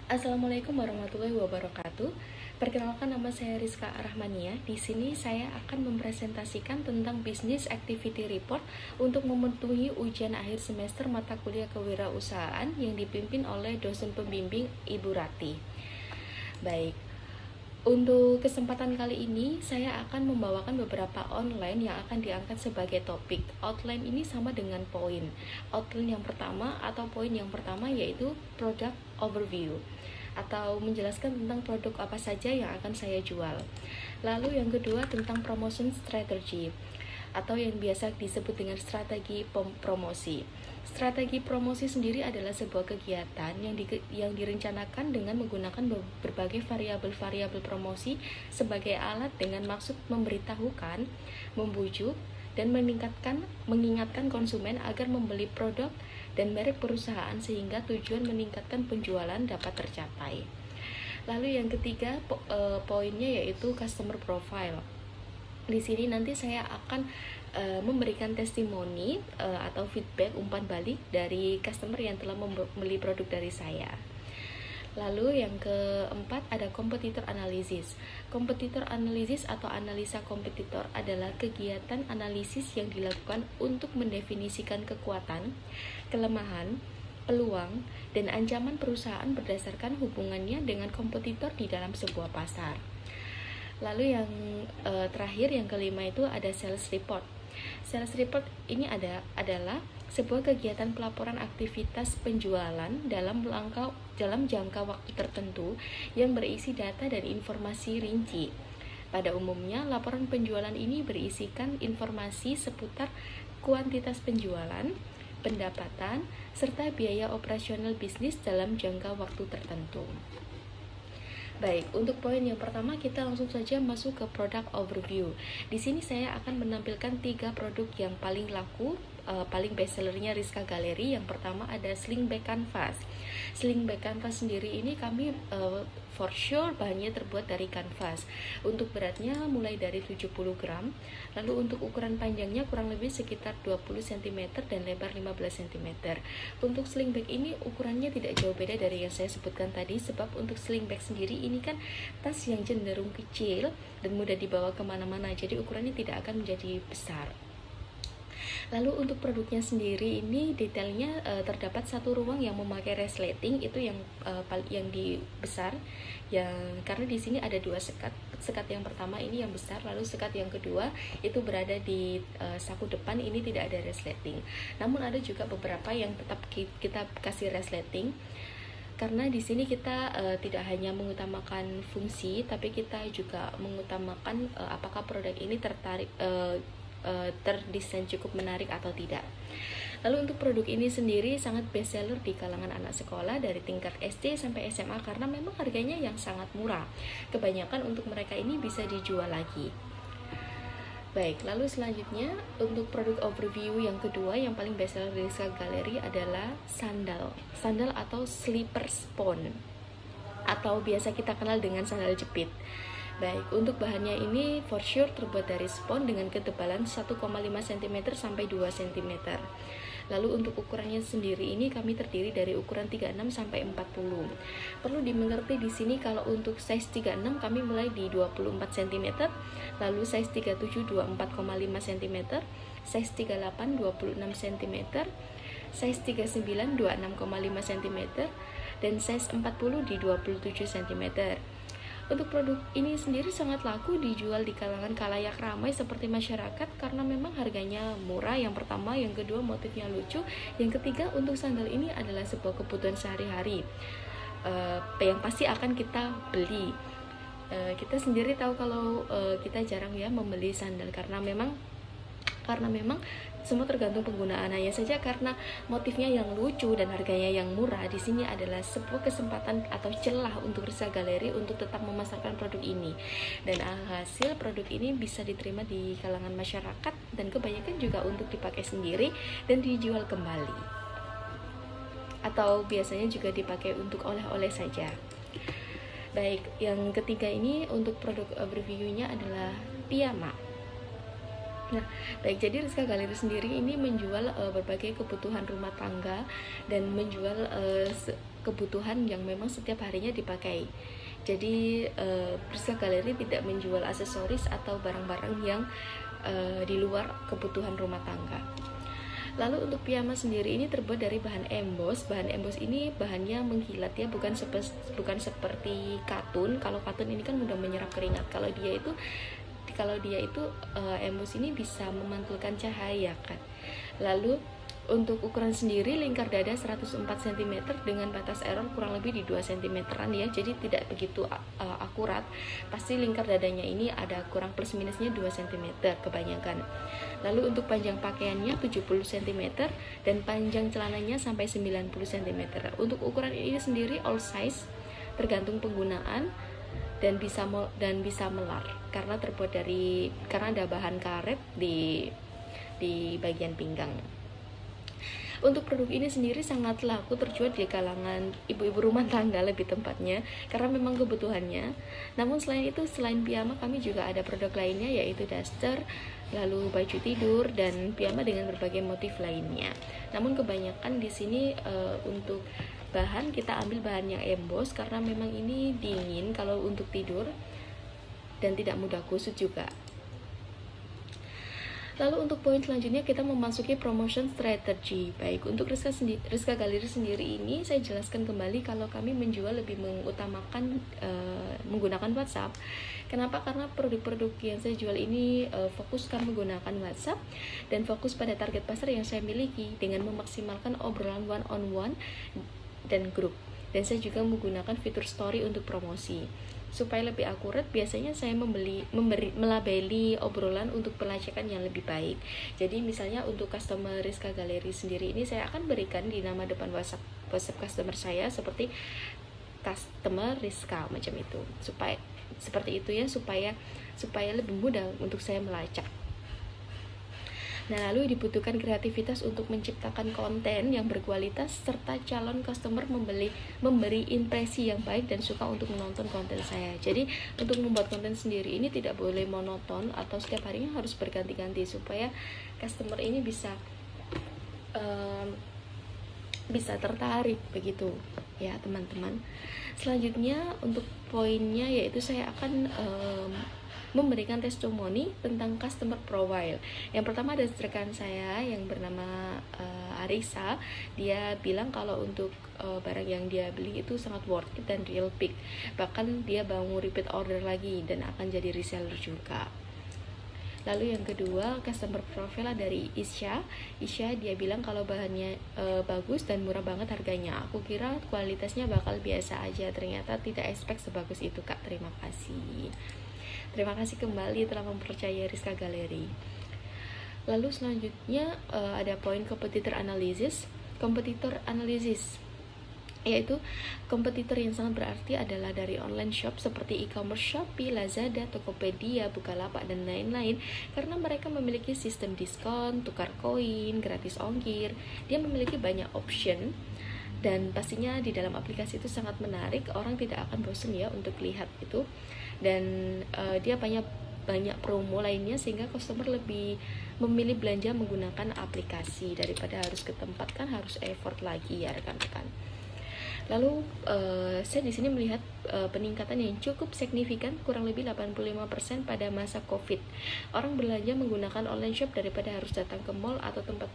Assalamualaikum warahmatullahi wabarakatuh. Perkenalkan, nama saya Rizka Rahmania. Di sini saya akan mempresentasikan tentang Business Activity Report untuk memenuhi ujian akhir semester mata kuliah kewirausahaan yang dipimpin oleh dosen pembimbing Ibu Rati. Baik, untuk kesempatan kali ini saya akan membawakan beberapa outline yang akan diangkat sebagai topik. Outline ini sama dengan poin. Outline yang pertama atau poin yang pertama yaitu product overview, atau menjelaskan tentang produk apa saja yang akan saya jual. Lalu yang kedua tentang promotion strategy, atau yang biasa disebut dengan strategi promosi. Strategi promosi sendiri adalah sebuah kegiatan yang direncanakan dengan menggunakan berbagai variabel-variabel promosi sebagai alat dengan maksud memberitahukan, membujuk, dan mengingatkan konsumen agar membeli produk dan merek perusahaan sehingga tujuan meningkatkan penjualan dapat tercapai. Lalu yang ketiga poinnya yaitu customer profile. Di sini nanti saya akan memberikan testimoni atau feedback umpan balik dari customer yang telah membeli produk dari saya. Lalu yang keempat ada competitor analysis. Competitor analysis atau analisa kompetitor adalah kegiatan analisis yang dilakukan untuk mendefinisikan kekuatan, kelemahan, peluang, dan ancaman perusahaan berdasarkan hubungannya dengan kompetitor di dalam sebuah pasar. Lalu yang terakhir, yang kelima itu ada sales report. Sales report ini adalah sebuah kegiatan pelaporan aktivitas penjualan dalam jangka waktu tertentu yang berisi data dan informasi rinci. Pada umumnya, laporan penjualan ini berisikan informasi seputar kuantitas penjualan, pendapatan, serta biaya operasional bisnis dalam jangka waktu tertentu. Baik, untuk poin yang pertama kita langsung saja masuk ke product overview. Di sini saya akan menampilkan 3 produk yang paling laku, paling bestsellernya Rizka Gallery. Yang pertama ada sling bag canvas. Sling bag canvas sendiri ini kami for sure bahannya terbuat dari kanvas. Untuk beratnya mulai dari 70 gram. Lalu untuk ukuran panjangnya kurang lebih sekitar 20 cm dan lebar 15 cm. Untuk sling bag ini ukurannya tidak jauh beda dari yang saya sebutkan tadi, sebab untuk sling bag sendiri ini kan tas yang cenderung kecil dan mudah dibawa kemana-mana, jadi ukurannya tidak akan menjadi besar. Lalu untuk produknya sendiri ini detailnya terdapat satu ruang yang memakai resleting, itu yang di besar, karena di sini ada 2 sekat. Sekat yang pertama ini yang besar, lalu sekat yang kedua itu berada di saku depan, ini tidak ada resleting. Namun ada juga beberapa yang tetap kita kasih resleting, karena di sini kita tidak hanya mengutamakan fungsi, tapi kita juga mengutamakan apakah produk ini terdesain cukup menarik atau tidak. Lalu untuk produk ini sendiri sangat bestseller di kalangan anak sekolah dari tingkat SD sampai SMA karena memang harganya yang sangat murah. Kebanyakan untuk mereka ini bisa dijual lagi. Baik, lalu selanjutnya untuk produk overview yang kedua yang paling bestseller di Rizka Gallery adalah sandal. Sandal atau slipper spon, atau biasa kita kenal dengan sandal jepit. Baik, untuk bahannya ini for sure terbuat dari spon dengan ketebalan 1,5 cm sampai 2 cm. Lalu untuk ukurannya sendiri ini kami terdiri dari ukuran 36 sampai 40. Perlu dimengerti di sini kalau untuk size 36 kami mulai di 24 cm, lalu size 37 24,5 cm, size 38 26 cm, size 39 26,5 cm, dan size 40 di 27 cm. Untuk produk ini sendiri sangat laku dijual di kalangan khalayak ramai seperti masyarakat karena memang harganya murah, yang pertama, yang kedua motifnya lucu, yang ketiga untuk sandal ini adalah sebuah kebutuhan sehari-hari yang pasti akan kita beli. Kita sendiri tahu kalau kita jarang ya membeli sandal karena memang semua tergantung penggunaan. Hanya saja karena motifnya yang lucu dan harganya yang murah, di sini adalah sebuah kesempatan atau celah untuk Rizka Gallery untuk tetap memasarkan produk ini. Dan hasil produk ini bisa diterima di kalangan masyarakat dan kebanyakan juga untuk dipakai sendiri dan dijual kembali. Atau biasanya juga dipakai untuk oleh-oleh saja. Baik, yang ketiga ini untuk produk overview-nya adalah piyama. Nah, baik, jadi Rizka Gallery sendiri ini menjual berbagai kebutuhan rumah tangga dan menjual kebutuhan yang memang setiap harinya dipakai. Jadi Priska Galeri tidak menjual aksesoris atau barang-barang yang di luar kebutuhan rumah tangga. Lalu untuk piyama sendiri ini terbuat dari bahan emboss. Bahan emboss ini bahannya mengkilat ya, bukan seperti katun. Kalau katun ini kan mudah menyerap keringat. Kalau dia itu emboss ini bisa memantulkan cahaya kan. Lalu untuk ukuran sendiri lingkar dada 104 cm dengan batas error kurang lebih di 2 cm-an ya. Jadi tidak begitu akurat. Pasti lingkar dadanya ini ada kurang plus minusnya 2 cm kebanyakan. Lalu untuk panjang pakaiannya 70 cm dan panjang celananya sampai 90 cm. Untuk ukuran ini sendiri all size, tergantung penggunaan dan bisa melar karena ada bahan karet di bagian pinggang. Untuk produk ini sendiri sangat laku terjual di kalangan ibu-ibu rumah tangga lebih tepatnya, karena memang kebutuhannya. Namun selain piyama kami juga ada produk lainnya, yaitu daster, lalu baju tidur dan piyama dengan berbagai motif lainnya. Namun kebanyakan di sini untuk bahan kita ambil bahan yang emboss karena memang ini dingin kalau untuk tidur dan tidak mudah kusut juga. Lalu untuk poin selanjutnya kita memasuki promotion strategy. Baik, untuk Rizka Galeri sendiri ini saya jelaskan kembali kalau kami menjual lebih mengutamakan menggunakan WhatsApp. Kenapa? Karena produk-produk yang saya jual ini fokuskan menggunakan WhatsApp dan fokus pada target pasar yang saya miliki dengan memaksimalkan obrolan one on one dan grup. Dan saya juga menggunakan fitur story untuk promosi. Supaya lebih akurat, biasanya saya melabeli obrolan untuk pelacakan yang lebih baik. Jadi misalnya untuk customer Rizka Galeri sendiri ini saya akan berikan di nama depan WhatsApp customer saya seperti customer Rizka macam itu. Supaya seperti itu ya, supaya lebih mudah untuk saya melacak. Nah, lalu dibutuhkan kreativitas untuk menciptakan konten yang berkualitas serta calon customer memberi impresi yang baik dan suka untuk menonton konten saya. Jadi, untuk membuat konten sendiri ini tidak boleh monoton atau setiap harinya harus berganti-ganti supaya customer ini bisa tertarik begitu ya, teman-teman. Selanjutnya untuk poinnya yaitu saya akan memberikan testimoni tentang customer profile. Yang pertama ada rekan saya yang bernama Arisa. Dia bilang kalau untuk barang yang dia beli itu sangat worth it dan real pick. Bahkan dia mau repeat order lagi dan akan jadi reseller juga. Lalu yang kedua, customer profile dari Isya. Dia bilang kalau bahannya bagus dan murah banget harganya. Aku kira kualitasnya bakal biasa aja, ternyata tidak expect sebagus itu, Kak. Terima kasih. Terima kasih kembali telah mempercayai Rizka Galeri. Lalu selanjutnya ada poin competitor analysis. Competitor analysis yaitu kompetitor yang sangat berarti adalah dari online shop seperti e-commerce Shopee, Lazada, Tokopedia, Bukalapak, dan lain-lain, karena mereka memiliki sistem diskon, tukar koin, gratis ongkir. Dia memiliki banyak option dan pastinya di dalam aplikasi itu sangat menarik. Orang tidak akan bosan ya untuk lihat itu, dan dia banyak promo lainnya sehingga customer lebih memilih belanja menggunakan aplikasi daripada harus ke tempat, kan harus effort lagi ya rekan-rekan. Lalu saya di sini melihat peningkatan yang cukup signifikan, kurang lebih 85% pada masa Covid. Orang belanja menggunakan online shop daripada harus datang ke mall atau tempat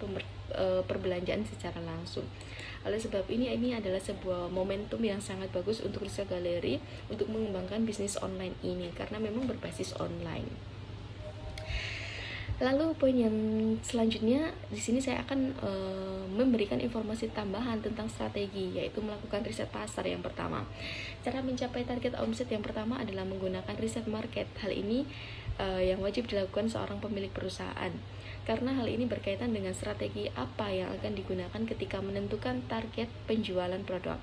perbelanjaan secara langsung. Oleh sebab ini adalah sebuah momentum yang sangat bagus untuk Rizka Galeri untuk mengembangkan bisnis online ini karena memang berbasis online. Lalu poin yang selanjutnya di sini saya akan memberikan informasi tambahan tentang strategi, yaitu melakukan riset pasar yang pertama. Cara mencapai target omset yang pertama adalah menggunakan riset market. Hal ini yang wajib dilakukan seorang pemilik perusahaan, karena hal ini berkaitan dengan strategi apa yang akan digunakan ketika menentukan target penjualan produk.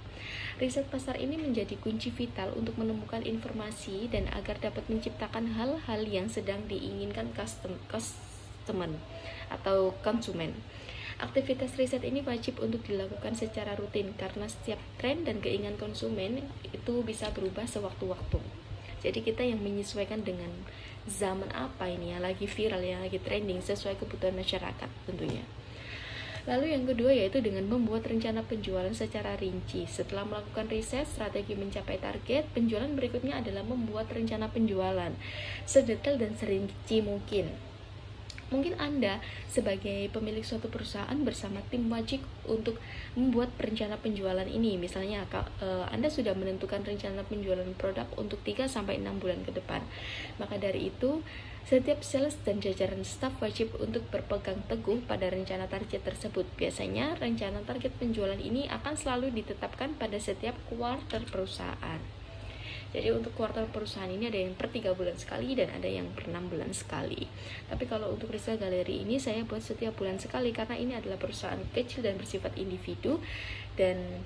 Riset pasar ini menjadi kunci vital untuk menemukan informasi dan agar dapat menciptakan hal-hal yang sedang diinginkan customer atau konsumen. Aktivitas riset ini wajib untuk dilakukan secara rutin karena setiap tren dan keinginan konsumen itu bisa berubah sewaktu-waktu. Jadi kita yang menyesuaikan dengan zaman apa ini yang lagi viral, yang lagi trending sesuai kebutuhan masyarakat tentunya. Lalu yang kedua yaitu dengan membuat rencana penjualan secara rinci. Setelah melakukan riset, strategi mencapai target, penjualan berikutnya adalah membuat rencana penjualan sedetail dan serinci mungkin. Mungkin Anda sebagai pemilik suatu perusahaan bersama tim wajib untuk membuat rencana penjualan ini. Misalnya Anda sudah menentukan rencana penjualan produk untuk 3-6 bulan ke depan. Maka dari itu, setiap sales dan jajaran staf wajib untuk berpegang teguh pada rencana target tersebut. Biasanya rencana target penjualan ini akan selalu ditetapkan pada setiap kuartal perusahaan. Jadi untuk kuartal perusahaan ini ada yang per 3 bulan sekali dan ada yang per 6 bulan sekali. Tapi kalau untuk Rizka Galeri ini saya buat setiap bulan sekali karena ini adalah perusahaan kecil dan bersifat individu, dan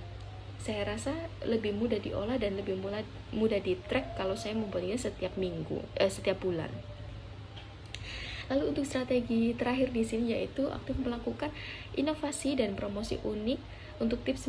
saya rasa lebih mudah diolah dan lebih mudah di-track kalau saya membuatnya setiap bulan. Lalu untuk strategi terakhir di sini yaitu aktif melakukan inovasi dan promosi unik. Untuk tips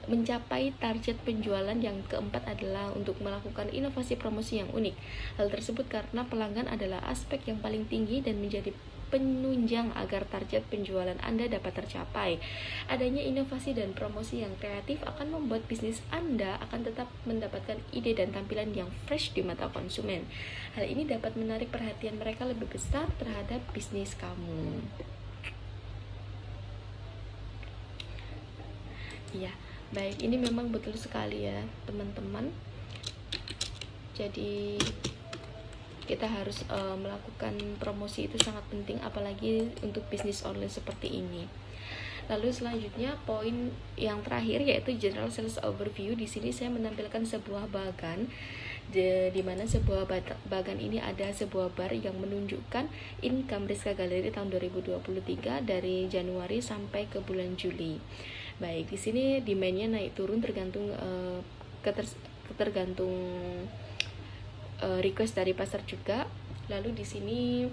mencapai target penjualan yang keempat adalah untuk melakukan inovasi promosi yang unik. Hal tersebut karena pelanggan adalah aspek yang paling tinggi dan menjadi penunjang agar target penjualan Anda dapat tercapai. Adanya inovasi dan promosi yang kreatif akan membuat bisnis Anda akan tetap mendapatkan ide dan tampilan yang fresh di mata konsumen. Hal ini dapat menarik perhatian mereka lebih besar terhadap bisnis kamu. Ya, baik, ini memang betul sekali ya teman-teman. Jadi kita harus melakukan promosi itu sangat penting, apalagi untuk bisnis online seperti ini. Lalu selanjutnya poin yang terakhir yaitu general sales overview. Di sini saya menampilkan sebuah bagan di mana sebuah bagan ini ada sebuah bar yang menunjukkan income Rizka Galeri tahun 2023 dari Januari sampai ke bulan Juli. Baik, di sini demand-nya naik turun tergantung request dari pasar juga. Lalu di sini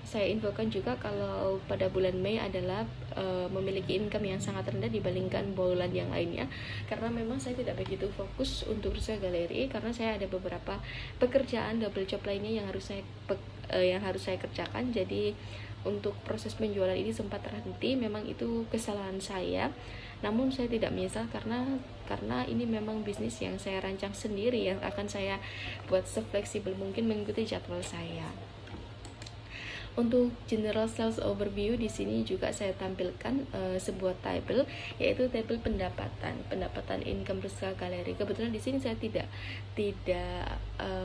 saya infokan juga kalau pada bulan Mei adalah memiliki income yang sangat rendah dibandingkan bulan yang lainnya, karena memang saya tidak begitu fokus untuk Rizka Galeri karena saya ada beberapa pekerjaan double job lainnya yang harus saya kerjakan. Jadi untuk proses penjualan ini sempat terhenti. Memang itu kesalahan saya, namun saya tidak menyesal karena ini memang bisnis yang saya rancang sendiri, yang akan saya buat sefleksibel mungkin mengikuti jadwal saya. Untuk general sales overview di sini juga saya tampilkan sebuah table, yaitu table pendapatan income Rizka Galeri. Kebetulan di sini saya tidak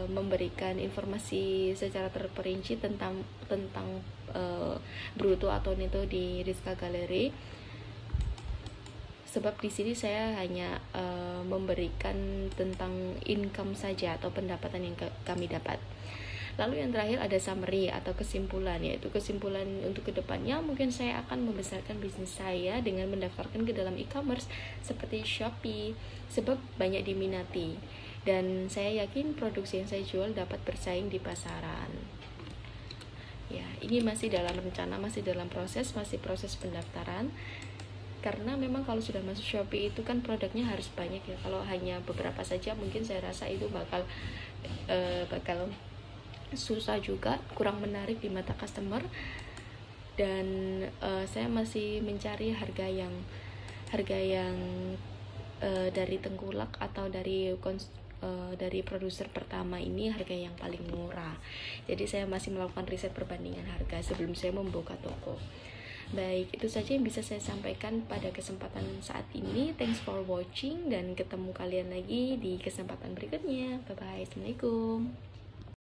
memberikan informasi secara terperinci tentang bruto atau neto di Rizka Galeri, sebab di sini saya hanya memberikan tentang income saja atau pendapatan yang kami dapat. Lalu yang terakhir ada summary atau kesimpulan, yaitu kesimpulan untuk kedepannya mungkin saya akan membesarkan bisnis saya dengan mendaftarkan ke dalam e-commerce seperti Shopee, sebab banyak diminati dan saya yakin produksi yang saya jual dapat bersaing di pasaran. Ya, ini masih dalam rencana, masih dalam proses pendaftaran. Karena memang kalau sudah masuk Shopee itu kan produknya harus banyak ya. Kalau hanya beberapa saja mungkin saya rasa itu bakal susah juga, kurang menarik di mata customer. Dan saya masih mencari harga yang dari tengkulak atau dari produser pertama ini harga yang paling murah. Jadi saya masih melakukan riset perbandingan harga sebelum saya membuka toko. Baik, itu saja yang bisa saya sampaikan pada kesempatan saat ini. Thanks for watching dan ketemu kalian lagi di kesempatan berikutnya. Bye bye. Assalamualaikum.